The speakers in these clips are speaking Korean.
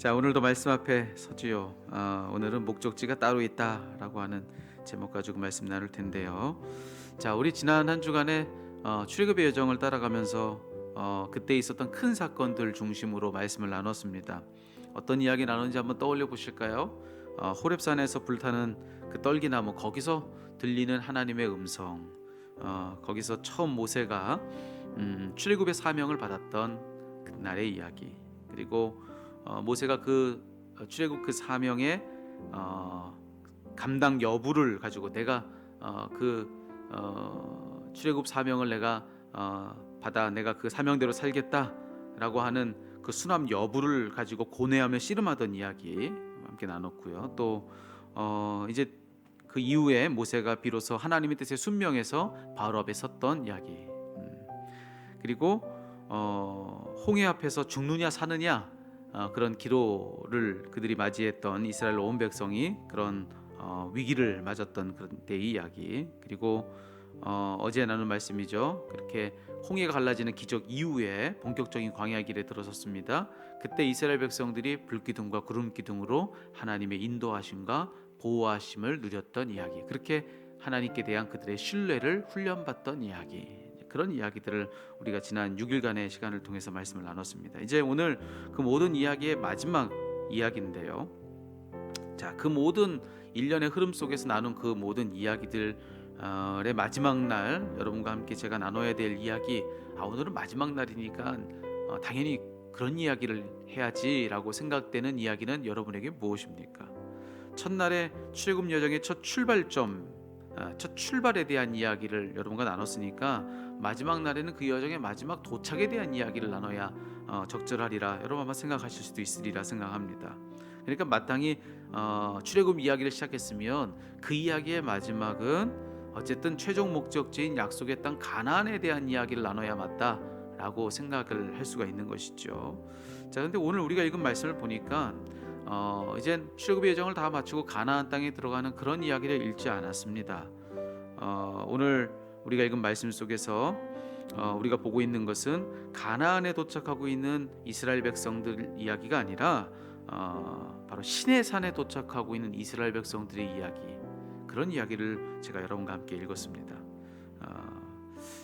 자, 오늘도 말씀 앞에 서지요. 오늘은 목적지가 따로 있다라고 하는 제목 가지고 말씀 나눌 텐데요. 자, 우리 지난 한 주간에 출애굽의 여정을 따라가면서 그때 있었던 큰 사건들 중심으로 말씀을 나눴습니다. 어떤 이야기 나누는지 한번 떠올려 보실까요? 호렙산에서 불타는 그 떨기나무, 거기서 들리는 하나님의 음성, 거기서 처음 모세가 출애굽의 사명을 받았던 그날의 이야기, 그리고 모세가 그 출애굽 그 사명의 감당 여부를 가지고 내가 그 출애굽 사명을 내가 받아 내가 그 사명대로 살겠다라고 하는 그 순함 여부를 가지고 고뇌하며 씨름하던 이야기 함께 나눴고요. 또 이제 그 이후에 모세가 비로소 하나님의 뜻에 순명해서 바로 앞에 섰던 이야기, 그리고 홍해 앞에서 죽느냐 사느냐 그런 기로를 그들이 맞이했던 이스라엘 온 백성이 그런 위기를 맞았던 그런 때의 이야기, 그리고 어제 나눈 말씀이죠. 그렇게 홍해가 갈라지는 기적 이후에 본격적인 광야 길에 들어섰습니다. 그때 이스라엘 백성들이 불기둥과 구름기둥으로 하나님의 인도하심과 보호하심을 누렸던 이야기, 그렇게 하나님께 대한 그들의 신뢰를 훈련받던 이야기, 그런 이야기들을 우리가 지난 6일간의 시간을 통해서 말씀을 나눴습니다. 이제 오늘 그 모든 이야기의 마지막 이야기인데요. 자, 그 모든 일련의 흐름 속에서 나눈 그 모든 이야기들의 마지막 날 여러분과 함께 제가 나눠야 될 이야기, 오늘은 마지막 날이니까 당연히 그런 이야기를 해야지라고 생각되는 이야기는 여러분에게 무엇입니까? 첫날의 출애굽 여정의 첫 출발점, 첫 출발에 대한 이야기를 여러분과 나눴으니까 마지막 날에는 그 여정의 마지막 도착에 대한 이야기를 나눠야 적절하리라 여러분 아마 생각하실 수도 있으리라 생각합니다. 그러니까 마땅히 출애굽 이야기를 시작했으면 그 이야기의 마지막은 어쨌든 최종 목적지인 약속의 땅 가나안에 대한 이야기를 나눠야 맞다라고 생각을 할 수가 있는 것이죠. 자, 근데 오늘 우리가 읽은 말씀을 보니까 이젠 출애굽의 여정을 다 마치고 가나안 땅에 들어가는 그런 이야기를 읽지 않았습니다. 오늘 우리가 읽은 말씀 속에서 우리가 보고 있는 것은 가나안에 도착하고 있는 이스라엘 백성들 이야기가 아니라 바로 시내 산에 도착하고 있는 이스라엘 백성들의 이야기, 그런 이야기를 제가 여러분과 함께 읽었습니다.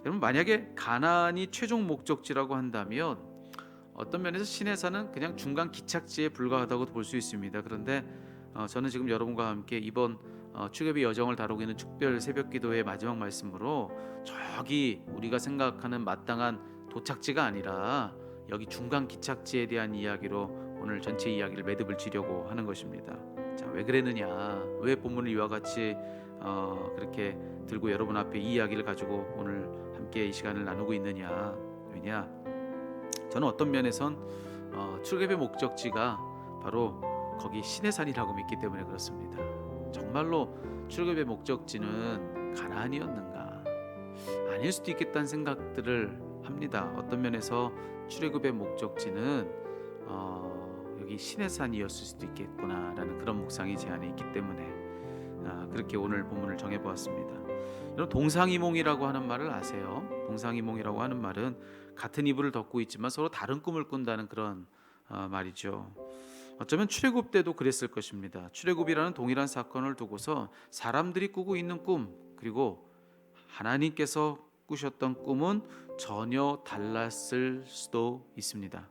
여러분, 만약에 가나안이 최종 목적지라고 한다면 어떤 면에서 시내산은 그냥 중간 기착지에 불과하다고 볼 수 있습니다. 그런데 저는 지금 여러분과 함께 이번 출애굽의 여정을 다루고 있는 축별 새벽기도의 마지막 말씀으로 저기 우리가 생각하는 마땅한 도착지가 아니라 여기 중간 기착지에 대한 이야기로 오늘 전체 이야기를 매듭을 지려고 하는 것입니다. 자, 왜 그랬느냐? 왜 본문을 이와 같이 그렇게 들고 여러분 앞에 이 이야기를 가지고 오늘 함께 이 시간을 나누고 있느냐? 왜냐? 저는 어떤 면에선 출애굽의 목적지가 바로 거기 시내산이라고 믿기 때문에 그렇습니다. 정말로 출애굽의 목적지는 가나안이었는가? 아닐 수도 있겠다는 생각들을 합니다. 어떤 면에서 출애굽의 목적지는 여기 시내산이었을 수도 있겠구나라는 그런 묵상이 제 안에 있기 때문에 그렇게 오늘 본문을 정해보았습니다. 여러분, 동상이몽이라고 하는 말을 아세요? 동상이몽이라고 하는 말은 같은 이불을 덮고 있지만 서로 다른 꿈을 꾼다는 그런 말이죠. 어쩌면 출애굽 때도 그랬을 것입니다. 출애굽이라는 동일한 사건을 두고서 사람들이 꾸고 있는 꿈, 그리고 하나님께서 꾸셨던 꿈은 전혀 달랐을 수도 있습니다.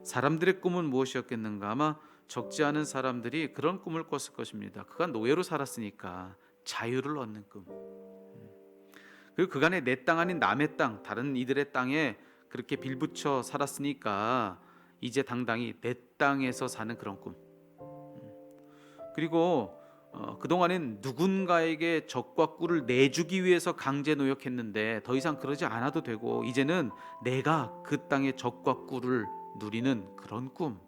사람들의 꿈은 무엇이었겠는가? 아마 적지 않은 사람들이 그런 꿈을 꿨을 것입니다. 그가 노예로 살았으니까 자유를 얻는 꿈, 그리고 그간에 내 땅 아닌 남의 땅, 다른 이들의 땅에 그렇게 빌붙여 살았으니까 이제 당당히 내 땅에서 사는 그런 꿈, 그리고 그동안엔 누군가에게 적과 꿀을 내주기 위해서 강제 노역했는데 더 이상 그러지 않아도 되고 이제는 내가 그 땅의 적과 꿀을 누리는 그런 꿈.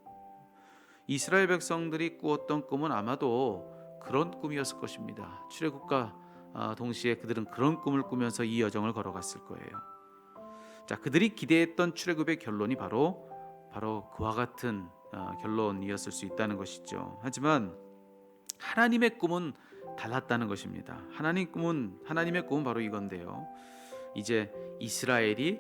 이스라엘 백성들이 꾸었던 꿈은 아마도 그런 꿈이었을 것입니다. 출애굽과 동시에 그들은 그런 꿈을 꾸면서 이 여정을 걸어갔을 거예요. 자, 그들이 기대했던 출애굽의 결론이 바로 그와 같은 결론이었을 수 있다는 것이죠. 하지만 하나님의 꿈은 달랐다는 것입니다. 하나님의 꿈은 바로 이건데요. 이제 이스라엘이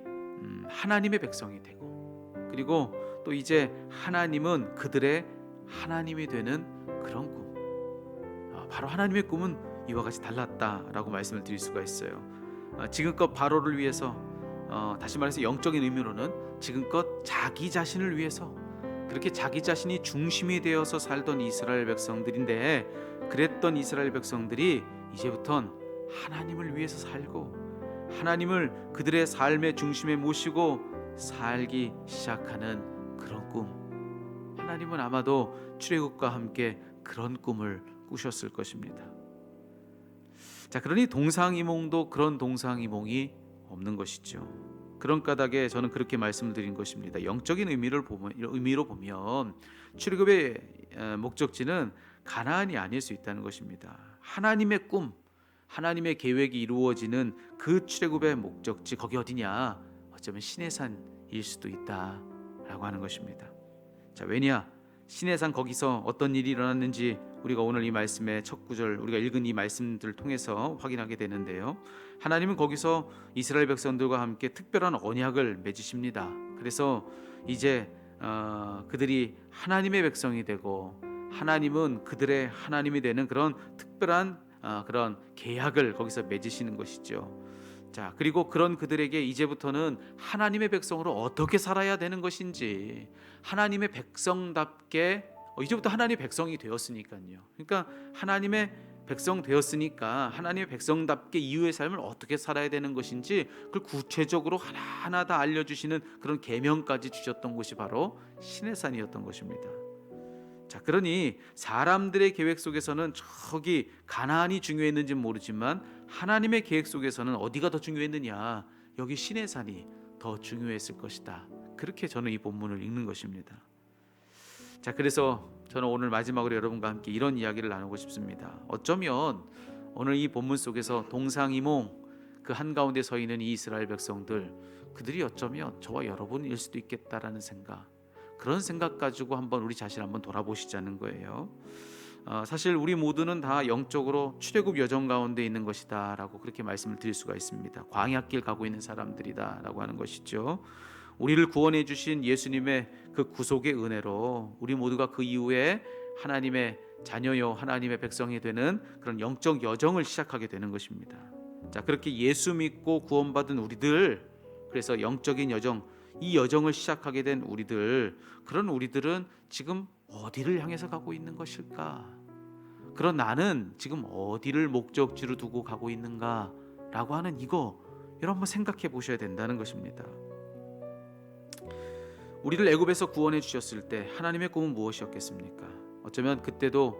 하나님의 백성이 되고, 그리고 또 이제 하나님은 그들의 하나님이 되는 그런 꿈. 바로 하나님의 꿈은 이와 같이 달랐다라고 말씀을 드릴 수가 있어요. 지금껏 바로를 위해서, 다시 말해서 영적인 의미로는 지금껏 자기 자신을 위해서 그렇게 자기 자신이 중심이 되어서 살던 이스라엘 백성들인데, 그랬던 이스라엘 백성들이 이제부턴 하나님을 위해서 살고 하나님을 그들의 삶의 중심에 모시고 살기 시작하는 그런 꿈. 하나님은 아마도 출애굽과 함께 그런 꿈을 꾸셨을 것입니다. 자, 그러니 동상이몽도 그런 동상이몽이 없는 것이죠. 그런 까닭에 저는 그렇게 말씀을 드린 것입니다. 영적인 의미로 보면 출애굽의 목적지는 가나안이 아닐 수 있다는 것입니다. 하나님의 꿈, 하나님의 계획이 이루어지는 그 출애굽의 목적지, 거기 어디냐? 어쩌면 시내산일 수도 있다라고 하는 것입니다. 자, 왜냐? 시내산, 거기서 어떤 일이 일어났는지 우리가 오늘 이 말씀의 첫 구절, 우리가 읽은 이 말씀들을 통해서 확인하게 되는데요. 하나님은 거기서 이스라엘 백성들과 함께 특별한 언약을 맺으십니다. 그래서 이제 그들이 하나님의 백성이 되고 하나님은 그들의 하나님이 되는 그런 특별한 그런 계약을 거기서 맺으시는 것이죠. 자, 그리고 그런 그들에게 이제부터는 하나님의 백성으로 어떻게 살아야 되는 것인지, 하나님의 백성답게, 이제부터 하나님의 백성이 되었으니까요. 그러니까 하나님의 백성 되었으니까 하나님의 백성답게 이후의 삶을 어떻게 살아야 되는 것인지 그걸 구체적으로 하나하나 다 알려주시는 그런 계명까지 주셨던 곳이 바로 시내산이었던 것입니다. 자, 그러니 사람들의 계획 속에서는 저기 가나안이 중요했는지는 모르지만 하나님의 계획 속에서는 어디가 더 중요했느냐? 여기 시내산이 더 중요했을 것이다. 그렇게 저는 이 본문을 읽는 것입니다. 자, 그래서 저는 오늘 마지막으로 여러분과 함께 이런 이야기를 나누고 싶습니다. 어쩌면 오늘 이 본문 속에서 동상이몽 그 한가운데 서 있는 이 이스라엘 백성들, 그들이 어쩌면 저와 여러분일 수도 있겠다라는 생각, 그런 생각 가지고 한번 우리 자신 한번 돌아보시자는 거예요. 사실 우리 모두는 다 영적으로 출애굽 여정 가운데 있는 것이다 라고 그렇게 말씀을 드릴 수가 있습니다. 광야길 가고 있는 사람들이다 라고 하는 것이죠. 우리를 구원해 주신 예수님의 그 구속의 은혜로 우리 모두가 그 이후에 하나님의 자녀요 하나님의 백성이 되는 그런 영적 여정을 시작하게 되는 것입니다. 자, 그렇게 예수 믿고 구원받은 우리들, 그래서 영적인 여정, 이 여정을 시작하게 된 우리들, 그런 우리들은 지금 어디를 향해서 가고 있는 것일까? 그런 나는 지금 어디를 목적지로 두고 가고 있는가? 라고 하는 이거 여러분 한번 생각해 보셔야 된다는 것입니다. 우리를 애굽에서 구원해 주셨을 때 하나님의 꿈은 무엇이었겠습니까? 어쩌면 그때도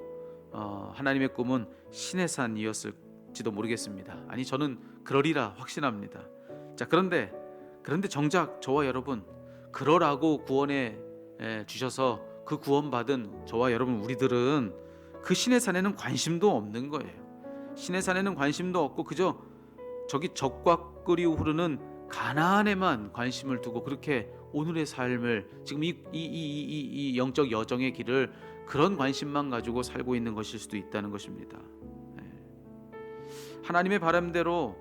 하나님의 꿈은 시내산이었을지도 모르겠습니다. 아니, 저는 그러리라 확신합니다. 자, 그런데 정작 저와 여러분, 그러라고 구원해 주셔서 그 구원받은 저와 여러분 우리들은 그 시내산에는 관심도 없는 거예요. 시내산에는 관심도 없고 그저 저기 적과 꿀이 흐르는 가나안에만 관심을 두고 그렇게 오늘의 삶을, 지금 이 영적 여정의 길을 그런 관심만 가지고 살고 있는 것일 수도 있다는 것입니다. 하나님의 바람대로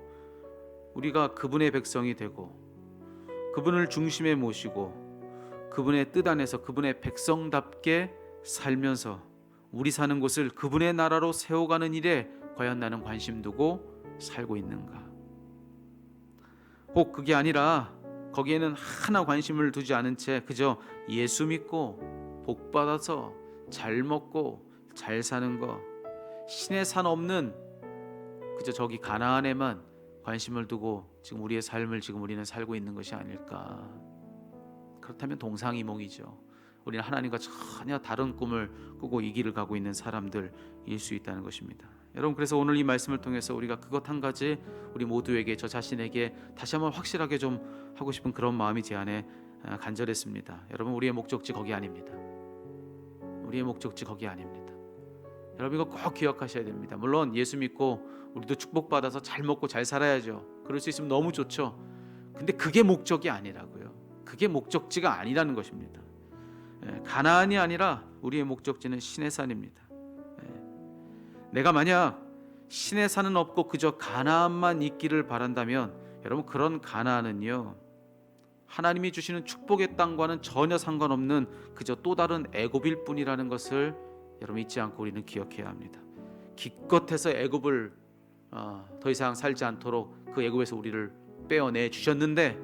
우리가 그분의 백성이 되고 그분을 중심에 모시고 그분의 뜻 안에서 그분의 백성답게 살면서 우리 사는 곳을 그분의 나라로 세워가는 일에 과연 나는 관심 두고 살고 있는가? 혹 그게 아니라 거기에는 하나 관심을 두지 않은 채 그저 예수 믿고 복 받아서 잘 먹고 잘 사는 거, 신의 산 없는 그저 저기 가나안에만 관심을 두고 지금 우리의 삶을 지금 우리는 살고 있는 것이 아닐까? 그렇다면 동상이몽이죠. 우리는 하나님과 전혀 다른 꿈을 꾸고 이 길을 가고 있는 사람들일 수 있다는 것입니다. 여러분, 그래서 오늘 이 말씀을 통해서 우리가 그것 한 가지 우리 모두에게, 저 자신에게 다시 한번 확실하게 좀 하고 싶은 그런 마음이 제 안에 간절했습니다. 여러분, 우리의 목적지 거기 아닙니다. 우리의 목적지 거기 아닙니다. 여러분, 이거 꼭 기억하셔야 됩니다. 물론 예수 믿고 우리도 축복받아서 잘 먹고 잘 살아야죠. 그럴 수 있으면 너무 좋죠. 근데 그게 목적이 아니라고요. 그게 목적지가 아니라는 것입니다. 가나안이 아니라 우리의 목적지는 시내산입니다. 내가 만약 시내산은 없고 그저 가나안만 있기를 바란다면 여러분, 그런 가나안은요 하나님이 주시는 축복의 땅과는 전혀 상관없는 그저 또 다른 애굽일 뿐이라는 것을 여러분 잊지 않고 우리는 기억해야 합니다. 기껏해서 애굽을 더 이상 살지 않도록 그 애굽에서 우리를 빼어내 주셨는데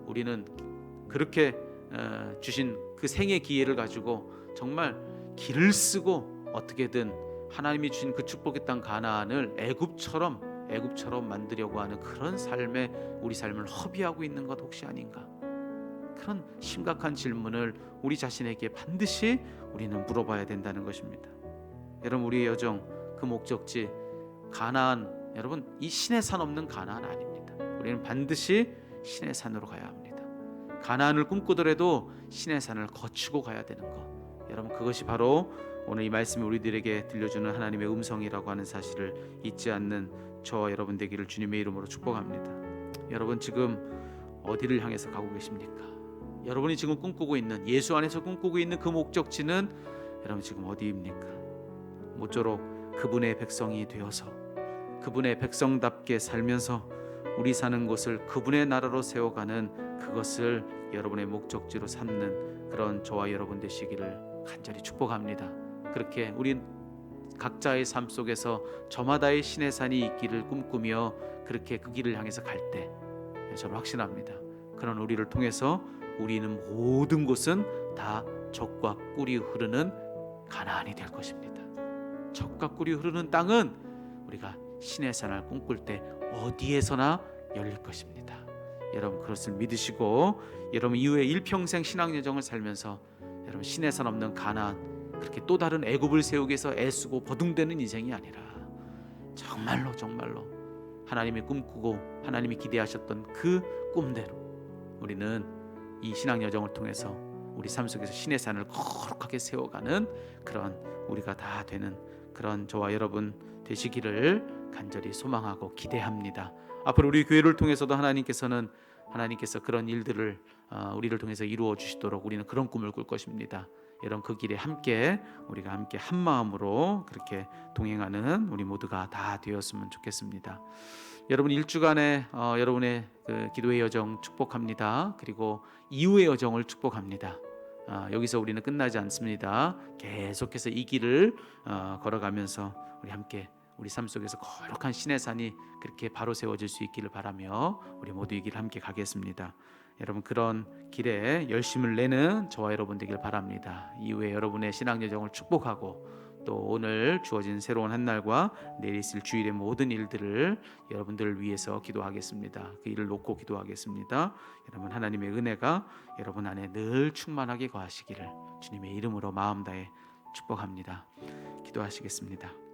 우리는 그렇게 주신 그 생의 기회를 가지고 정말 기를 쓰고 어떻게든 하나님이 주신 그 축복의 땅 가나안을 애굽처럼 만들려고 하는 그런 삶에 우리 삶을 허비하고 있는 것 혹시 아닌가? 그런 심각한 질문을 우리 자신에게 반드시 우리는 물어봐야 된다는 것입니다. 여러분, 우리의 여정, 그 목적지 가나안, 여러분 이 신의 산 없는 가나안 아닙니다. 우리는 반드시 신의 산으로 가야 합니다. 가나안을 꿈꾸더라도 신의 산을 거치고 가야 되는 것, 여러분 그것이 바로 오늘 이 말씀이 우리들에게 들려주는 하나님의 음성이라고 하는 사실을 잊지 않는 저와 여러분 되기를 주님의 이름으로 축복합니다. 여러분 지금 어디를 향해서 가고 계십니까? 여러분이 지금 꿈꾸고 있는, 예수 안에서 꿈꾸고 있는 그 목적지는 여러분 지금 어디입니까? 모쪼록 그분의 백성이 되어서 그분의 백성답게 살면서 우리 사는 곳을 그분의 나라로 세워가는 그것을 여러분의 목적지로 삼는 그런 저와 여러분 되시기를 간절히 축복합니다. 그렇게 우린 각자의 삶 속에서 저마다의 신의 산이 있기를 꿈꾸며 그렇게 그 길을 향해서 갈 때 저는 확신합니다. 그런 우리를 통해서 우리는 모든 곳은 다 젖과 꿀이 흐르는 가나안이 될 것입니다. 젖과 꿀이 흐르는 땅은 우리가 신의 산을 꿈꿀 때 어디에서나 열릴 것입니다. 여러분 그것을 믿으시고 여러분 이후에 일평생 신앙 여정을 살면서 여러분 신의 산 없는 가나안, 그렇게 또 다른 애굽을 세우기 위해서 애쓰고 버둥대는 인생이 아니라 정말로 하나님이 꿈꾸고 하나님이 기대하셨던 그 꿈대로 우리는 이 신앙 여정을 통해서 우리 삶 속에서 신의 산을 거룩하게 세워가는 그런 우리가 다 되는 그런 저와 여러분 되시기를 간절히 소망하고 기대합니다. 앞으로 우리 교회를 통해서도 하나님께서 그런 일들을 우리를 통해서 이루어 주시도록 우리는 그런 꿈을 꿀 것입니다. 여러분 그 길에 우리가 함께 한 마음으로 그렇게 동행하는 우리 모두가 다 되었으면 좋겠습니다. 여러분 일주간의 여러분의 그 기도의 여정 축복합니다. 그리고 이후의 여정을 축복합니다. 여기서 우리는 끝나지 않습니다. 계속해서 이 길을 걸어가면서 우리 함께 우리 삶 속에서 거룩한 신의 산이 그렇게 바로 세워질 수 있기를 바라며 우리 모두 이 길을 함께 가겠습니다. 여러분 그런 길에 열심을 내는 저와 여러분 되길 바랍니다. 이후에 여러분의 신앙 여정을 축복하고 또 오늘 주어진 새로운 한 날과 내일 있을 주일의 모든 일들을 여러분들을 위해서 기도하겠습니다. 그 일을 놓고 기도하겠습니다. 여러분 하나님의 은혜가 여러분 안에 늘 충만하게 거하시기를 주님의 이름으로 마음 다해 축복합니다. 기도하시겠습니다.